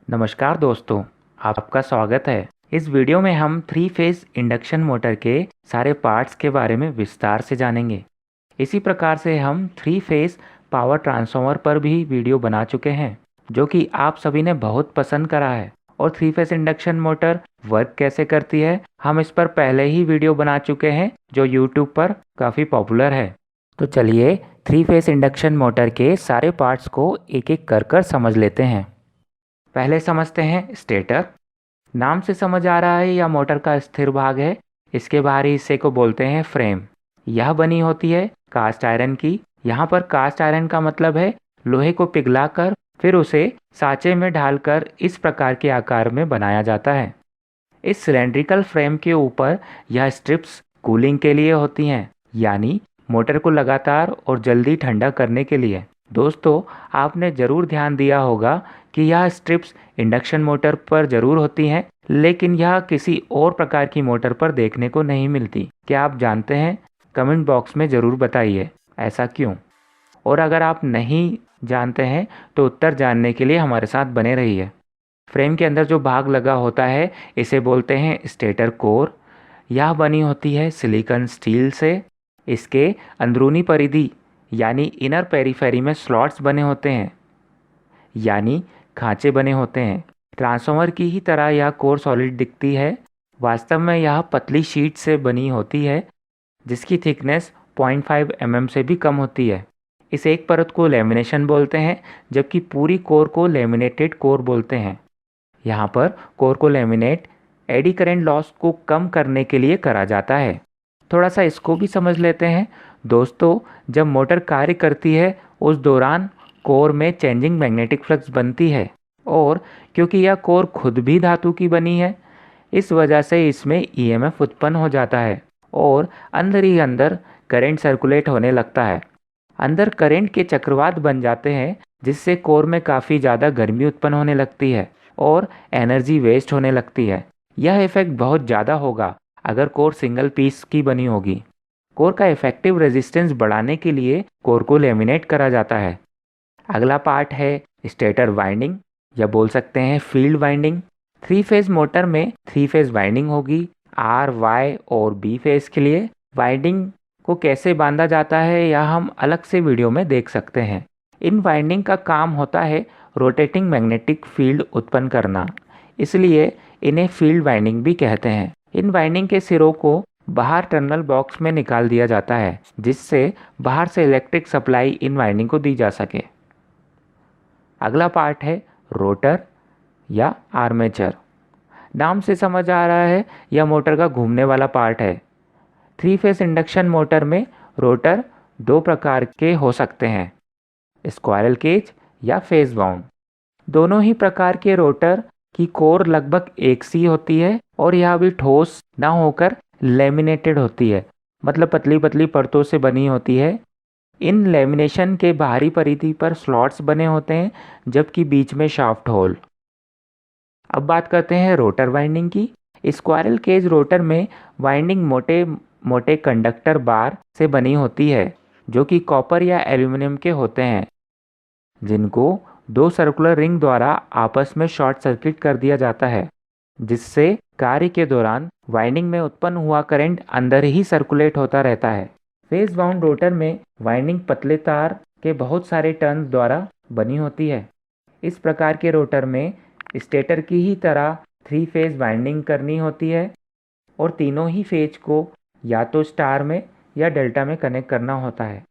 नमस्कार दोस्तों, आपका स्वागत है। इस वीडियो में हम थ्री फेज इंडक्शन मोटर के सारे पार्ट्स के बारे में विस्तार से जानेंगे। इसी प्रकार से हम थ्री फेज पावर ट्रांसफार्मर पर भी वीडियो बना चुके हैं, जो कि आप सभी ने बहुत पसंद करा है। और three phase induction motor work कैसे करती है, हम इस पर पहले ही वीडियो बना चुके हैं, जो यूट्यूब पर काफ़ी पॉपुलर है। तो चलिए थ्री फेज इंडक्शन मोटर के सारे पार्ट्स को एक एक कर समझ लेते हैं। पहले समझते हैं स्टेटर। नाम से समझ आ रहा है, यह मोटर का स्थिर भाग है। इसके बाहरी हिस्से को बोलते हैं फ्रेम। यह बनी होती है कास्ट आयरन की। यहाँ पर कास्ट आयरन का मतलब है लोहे को पिघलाकर फिर उसे साँचे में ढालकर इस प्रकार के आकार में बनाया जाता है। इस सिलेंड्रिकल फ्रेम के ऊपर यह स्ट्रिप्स कूलिंग के लिए होती हैं, यानी मोटर को लगातार और जल्दी ठंडा करने के लिए। दोस्तों, आपने ज़रूर ध्यान दिया होगा कि यह स्ट्रिप्स इंडक्शन मोटर पर ज़रूर होती हैं, लेकिन यह किसी और प्रकार की मोटर पर देखने को नहीं मिलती। क्या आप जानते हैं? कमेंट बॉक्स में ज़रूर बताइए, ऐसा क्यों? और अगर आप नहीं जानते हैं तो उत्तर जानने के लिए हमारे साथ बने रहिए। फ्रेम के अंदर जो भाग लगा होता है इसे बोलते हैं स्टेटर कोर। यह बनी होती है सिलिकॉन स्टील से। इसके अंदरूनी परिधि यानी इनर पेरीफेरी में स्लॉट्स बने होते हैं, यानी खांचे बने होते हैं। ट्रांसफार्मर की ही तरह यह कोर सॉलिड दिखती है। वास्तव में यह पतली शीट से बनी होती है, जिसकी थिकनेस 0.5 mm से भी कम होती है। इस एक परत को लेमिनेशन बोलते हैं, जबकि पूरी कोर को लेमिनेटेड कोर बोलते हैं। यहाँ पर कोर को लेमिनेट एडी करंट लॉस को कम करने के लिए करा जाता है। थोड़ा सा इसको भी समझ लेते हैं। दोस्तों, जब मोटर कार्य करती है उस दौरान कोर में चेंजिंग मैग्नेटिक फ्लक्स बनती है, और क्योंकि यह कोर खुद भी धातु की बनी है, इस वजह से इसमें ईएमएफ उत्पन्न हो जाता है और अंदर ही अंदर करंट सर्कुलेट होने लगता है। अंदर करंट के चक्रवात बन जाते हैं, जिससे कोर में काफ़ी ज़्यादा गर्मी उत्पन्न होने लगती है और एनर्जी वेस्ट होने लगती है। यह इफेक्ट बहुत ज़्यादा होगा अगर कोर सिंगल पीस की बनी होगी। कोर का इफेक्टिव रेजिस्टेंस बढ़ाने के लिए कोर को लेमिनेट करा जाता है। अगला पार्ट है स्टेटर वाइंडिंग, या बोल सकते हैं field winding. Three phase motor में थ्री फेज वाइंडिंग होगी, आर, वाई और बी फेज के लिए। वाइंडिंग को कैसे बांधा जाता है यह हम अलग से वीडियो में देख सकते हैं। इन वाइंडिंग का काम होता है रोटेटिंग मैग्नेटिक फील्ड उत्पन्न करना, इसलिए इन्हें फील्ड वाइंडिंग भी कहते हैं। इन वाइंडिंग के सिरों को बाहर टर्मिनल बॉक्स में निकाल दिया जाता है, जिससे बाहर से इलेक्ट्रिक सप्लाई इन वाइंडिंग को दी जा सके। अगला पार्ट है रोटर या आर्मेचर। नाम से समझ आ रहा है, यह मोटर का घूमने वाला पार्ट है। थ्री फेज इंडक्शन मोटर में रोटर दो प्रकार के हो सकते हैं, स्क्वायरल केज या फेज वाउंड। दोनों ही प्रकार के रोटर की कोर लगभग एक सी होती है और यह भी ठोस ना होकर लेमिनेटेड होती है, मतलब पतली पतली परतों से बनी होती है। इन लेमिनेशन के बाहरी परिधि पर स्लॉट्स बने होते हैं, जबकि बीच में शाफ्ट होल। अब बात करते हैं रोटर वाइंडिंग की। स्क्वायरल केज रोटर में वाइंडिंग मोटे मोटे कंडक्टर बार से बनी होती है, जो कि कॉपर या एल्यूमिनियम के होते हैं, जिनको दो सर्कुलर रिंग द्वारा आपस में शॉर्ट सर्किट कर दिया जाता है, जिससे कार्य के दौरान वाइंडिंग में उत्पन्न हुआ करंट अंदर ही सर्कुलेट होता रहता है। फेज वाउंड रोटर में वाइंडिंग पतले तार के बहुत सारे टर्न्स द्वारा बनी होती है। इस प्रकार के रोटर में स्टेटर की ही तरह थ्री फेज वाइंडिंग करनी होती है और तीनों ही फेज को या तो स्टार में या डेल्टा में कनेक्ट करना होता है।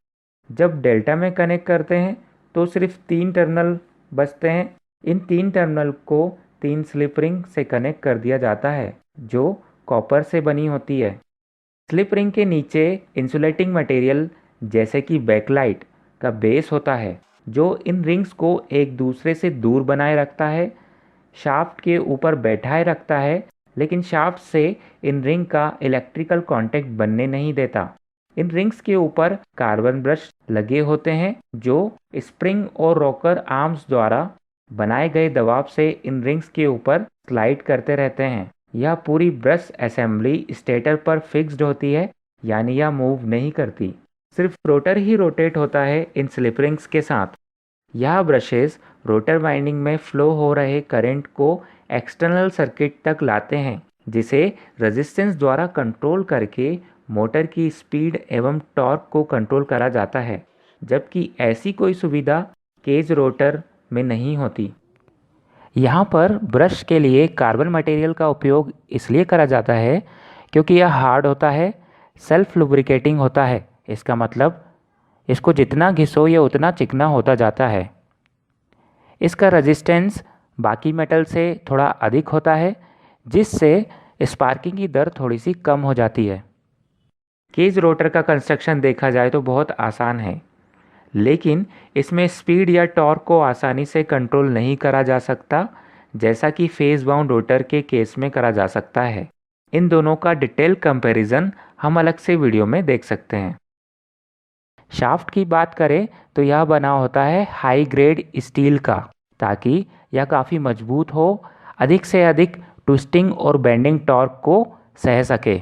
जब डेल्टा में कनेक्ट करते हैं तो सिर्फ 3 टर्मिनल बचते हैं। इन 3 टर्मिनल को 3 स्लिप रिंग से कनेक्ट कर दिया जाता है, जो कॉपर से बनी होती है। स्लिप रिंग के नीचे इंसुलेटिंग मटेरियल जैसे कि बैकलाइट का बेस होता है, जो इन रिंग्स को एक दूसरे से दूर बनाए रखता है, शाफ्ट के ऊपर बैठाए रखता है, लेकिन शाफ्ट से इन रिंग का इलेक्ट्रिकल कांटेक्ट बनने नहीं देता। इन रिंग्स के ऊपर कार्बन ब्रश लगे होते हैं, जो स्प्रिंग और रॉकर आर्म्स द्वारा बनाए गए दबाव से इन रिंग्स के ऊपर स्लाइड करते रहते हैं। यह पूरी ब्रश असेंबली स्टेटर पर फिक्स्ड होती है, यानी यह मूव नहीं करती। सिर्फ रोटर ही रोटेट होता है इन स्लिप रिंग्स के साथ। यह ब्रशेस रोटर वाइंडिंग में फ्लो हो रहे करंट को एक्सटर्नल सर्किट तक लाते हैं, जिसे रेजिस्टेंस द्वारा कंट्रोल करके मोटर की स्पीड एवं टॉर्क को कंट्रोल करा जाता है, जबकि ऐसी कोई सुविधा केज रोटर में नहीं होती। यहाँ पर ब्रश के लिए कार्बन मटेरियल का उपयोग इसलिए करा जाता है क्योंकि यह हार्ड होता है, सेल्फ लुब्रिकेटिंग होता है। इसका मतलब इसको जितना घिसो यह उतना चिकना होता जाता है। इसका रेजिस्टेंस बाकी मेटल से थोड़ा अधिक होता है, जिससे स्पार्किंग की दर थोड़ी सी कम हो जाती है। केज रोटर का कंस्ट्रक्शन देखा जाए तो बहुत आसान है, लेकिन इसमें स्पीड या टॉर्क को आसानी से कंट्रोल नहीं करा जा सकता, जैसा कि फेज बाउंड रोटर के केस में करा जा सकता है। इन दोनों का डिटेल कंपैरिजन हम अलग से वीडियो में देख सकते हैं। शाफ्ट की बात करें तो यह बना होता है हाई ग्रेड स्टील का, ताकि यह काफ़ी मजबूत हो, अधिक से अधिक ट्विस्टिंग और बेंडिंग टॉर्क को सह सके।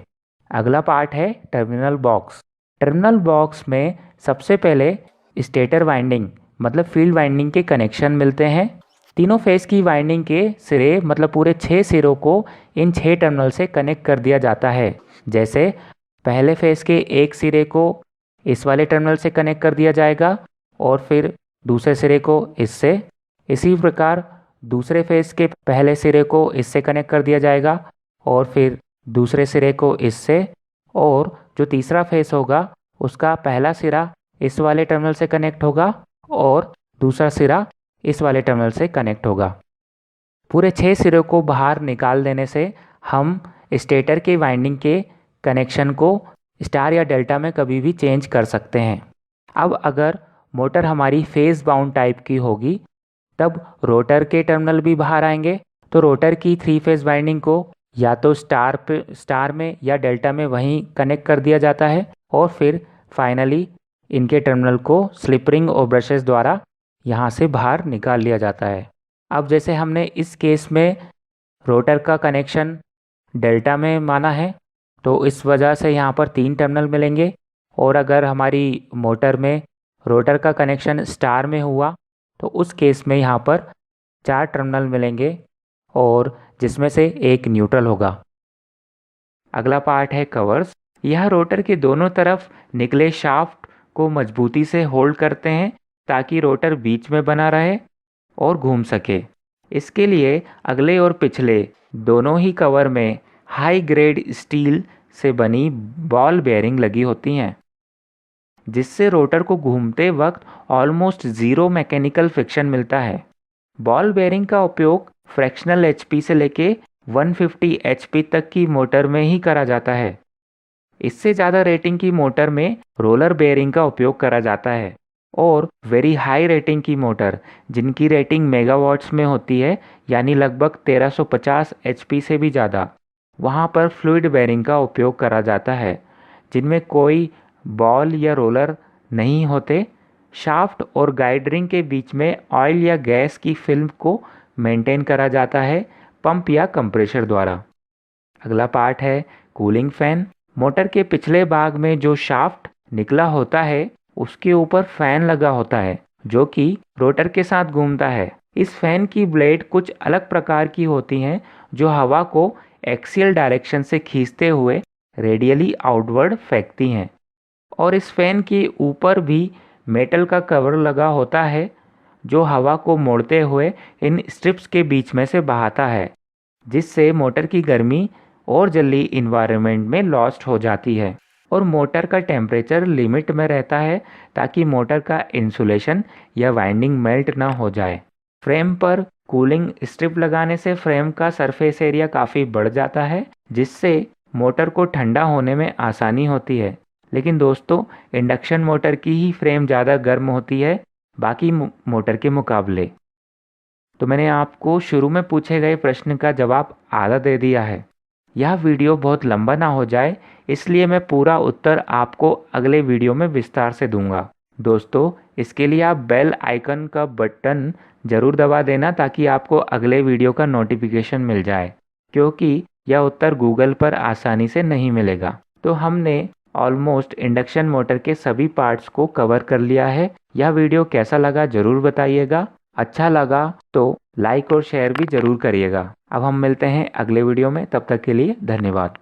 अगला पार्ट है टर्मिनल बॉक्स। टर्मिनल बॉक्स में सबसे पहले स्टेटर वाइंडिंग मतलब फील्ड वाइंडिंग के कनेक्शन मिलते हैं। तीनों फेस की वाइंडिंग के सिरे मतलब पूरे 6 सिरों को इन 6 टर्मिनल से कनेक्ट कर दिया जाता है। जैसे पहले फेस के एक सिरे को इस वाले टर्मिनल से कनेक्ट कर दिया जाएगा और फिर दूसरे सिरे को इससे। इसी प्रकार दूसरे फेस के पहले सिरे को इससे कनेक्ट कर दिया जाएगा और फिर दूसरे सिरे को इससे, और जो तीसरा फेस होगा उसका पहला सिरा इस वाले टर्मिनल से कनेक्ट होगा और दूसरा सिरा इस वाले टर्मिनल से कनेक्ट होगा। पूरे 6 सिरों को बाहर निकाल देने से हम स्टेटर के वाइंडिंग के कनेक्शन को स्टार या डेल्टा में कभी भी चेंज कर सकते हैं। अब अगर मोटर हमारी फेज बाउंड टाइप की होगी, तब रोटर के टर्मिनल भी बाहर आएंगे, तो रोटर की 3 फेज वाइंडिंग को या तो स्टार में या डेल्टा में वहीं कनेक्ट कर दिया जाता है और फिर फाइनली इनके टर्मिनल को स्लिप रिंग और ब्रशेस द्वारा यहाँ से बाहर निकाल लिया जाता है। अब जैसे हमने इस केस में रोटर का कनेक्शन डेल्टा में माना है, तो इस वजह से यहाँ पर 3 टर्मिनल मिलेंगे, और अगर हमारी मोटर में रोटर का कनेक्शन स्टार में हुआ तो उस केस में यहाँ पर 4 टर्मिनल मिलेंगे, और जिसमें से एक न्यूट्रल होगा। अगला पार्ट है कवर्स। यह रोटर के दोनों तरफ निकले शाफ्ट को मजबूती से होल्ड करते हैं ताकि रोटर बीच में बना रहे और घूम सके। इसके लिए अगले और पिछले दोनों ही कवर में हाई ग्रेड स्टील से बनी बॉल बेयरिंग लगी होती हैं, जिससे रोटर को घूमते वक्त ऑलमोस्ट ज़ीरो मैकेनिकल फ्रिक्शन मिलता है। बॉल बेयरिंग का उपयोग फ्रैक्शनल एचपी से लेके 150 एचपी तक की मोटर में ही करा जाता है। इससे ज़्यादा रेटिंग की मोटर में रोलर बेयरिंग का उपयोग करा जाता है, और वेरी हाई रेटिंग की मोटर जिनकी रेटिंग मेगावाट्स में होती है, यानी लगभग 1350 एचपी से भी ज़्यादा, वहाँ पर फ्लूइड बेयरिंग का उपयोग करा जाता है, जिनमें कोई बॉल या रोलर नहीं होते। शाफ्ट और गाइड रिंग के बीच में ऑयल या गैस की फिल्म को मेंटेन करा जाता है पंप या कंप्रेशर द्वारा। अगला पार्ट है कूलिंग फैन। मोटर के पिछले भाग में जो शाफ्ट निकला होता है उसके ऊपर फैन लगा होता है, जो कि रोटर के साथ घूमता है। इस फैन की ब्लेड कुछ अलग प्रकार की होती हैं, जो हवा को एक्सियल डायरेक्शन से खींचते हुए रेडियली आउटवर्ड फेंकती हैं, और इस फैन के ऊपर भी मेटल का कवर लगा होता है, जो हवा को मोड़ते हुए इन स्ट्रिप्स के बीच में से बहाता है, जिससे मोटर की गर्मी और जल्दी इन्वायरमेंट में लॉस्ट हो जाती है, और मोटर का टेम्परेचर लिमिट में रहता है ताकि मोटर का इंसुलेशन या वाइंडिंग मेल्ट ना हो जाए। फ्रेम पर कूलिंग स्ट्रिप लगाने से फ्रेम का सरफेस एरिया काफ़ी बढ़ जाता है, जिससे मोटर को ठंडा होने में आसानी होती है। लेकिन दोस्तों, इंडक्शन मोटर की ही फ्रेम ज़्यादा गर्म होती है बाकी मोटर के मुकाबले। तो मैंने आपको शुरू में पूछे गए प्रश्न का जवाब आधा दे दिया है। यह वीडियो बहुत लंबा ना हो जाए, इसलिए मैं पूरा उत्तर आपको अगले वीडियो में विस्तार से दूंगा। दोस्तों, इसके लिए आप बेल आइकन का बटन ज़रूर दबा देना ताकि आपको अगले वीडियो का नोटिफिकेशन मिल जाए, क्योंकि यह उत्तर गूगल पर आसानी से नहीं मिलेगा। तो हमने ऑलमोस्ट इंडक्शन मोटर के सभी पार्ट्स को कवर कर लिया है। यह वीडियो कैसा लगा ज़रूर बताइएगा। अच्छा लगा तो लाइक और शेयर भी ज़रूर करिएगा। अब हम मिलते हैं अगले वीडियो में, तब तक के लिए धन्यवाद।